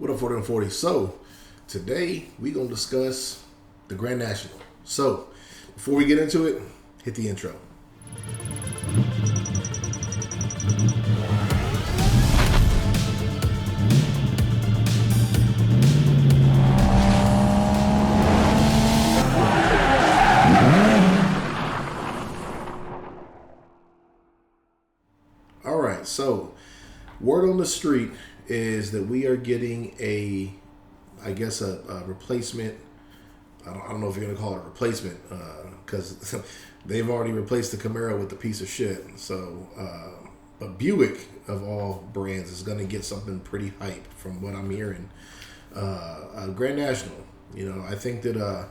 What up, 40 and 40? So, today we going to discuss the Grand National. So, before we get into it, hit the intro. All right, so word on the street is that we are getting a replacement. I don't know if you're going to call it a replacement because they've already replaced the Camaro with the piece of shit. So, but Buick of all brands is going to get something pretty hype from what I'm hearing. Grand National. You know, I think that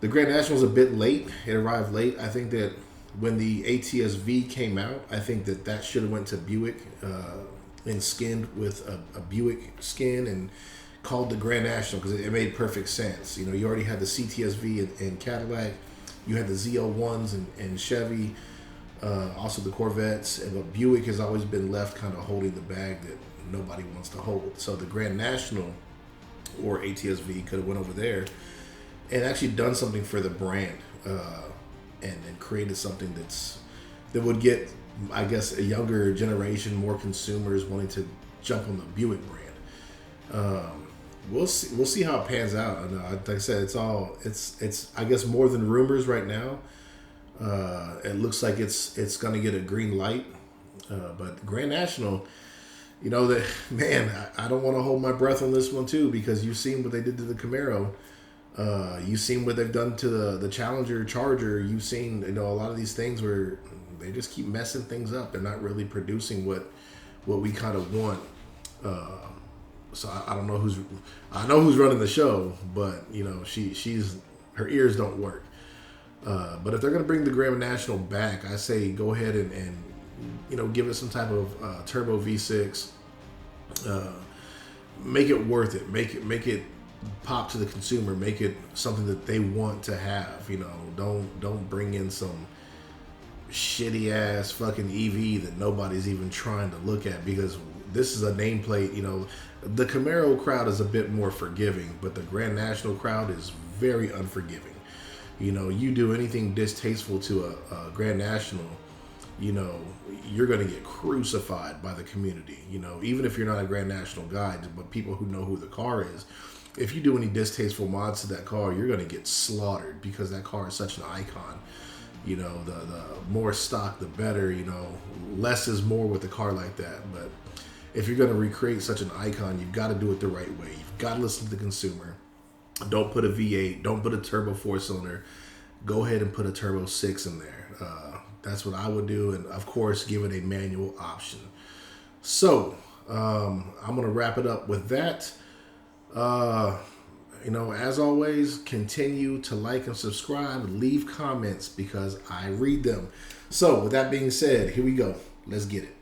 the Grand National is a bit late. It arrived late. I think that when the ATS-V came out, I think that should have went to Buick and skinned with a Buick skin and called the Grand National because it made perfect sense. You know, you already had the CTS-V and Cadillac. You had the ZL1s and Chevy, also the Corvettes. But Buick has always been left kind of holding the bag that nobody wants to hold. So the Grand National or ATS-V could have went over there and actually done something for the brand. And created something that would get, I guess, a younger generation, more consumers wanting to jump on the Buick brand. We'll see how it pans out. I know, like I said, it's I guess more than rumors right now. It looks like it's gonna get a green light. But Grand National, you know that man, I don't want to hold my breath on this one too because you've seen what they did to the Camaro. You've seen what they've done to the Challenger, Charger. You've seen, a lot of these things where they just keep messing things up. They're not really producing what we kind of want. So I don't know I know who's running the show, but she's her ears don't work. But if they're gonna bring the Grand National back, I say go ahead and give it some type of turbo V6. Make it worth it. Make it pop to the consumer, make it something that they want to have. Don't bring in some shitty ass fucking EV that nobody's even trying to look at because this is a nameplate. The Camaro crowd is a bit more forgiving, but the Grand National crowd is very unforgiving. You do anything distasteful to a Grand National, you're going to get crucified by the community. Even if you're not a Grand National guy, but people who know who the car is, if you do any distasteful mods to that car, you're going to get slaughtered because that car is such an icon. The more stock, the better. Less is more with a car like that. But if you're going to recreate such an icon, you've got to do it the right way. You've got to listen to the consumer. Don't put a V8. Don't put a turbo 4-cylinder. Go ahead and put a turbo 6 in there. That's what I would do. And, of course, give it a manual option. So, I'm going to wrap it up with that. As always, continue to like and subscribe, leave comments because I read them. So with that being said, here we go. Let's get it.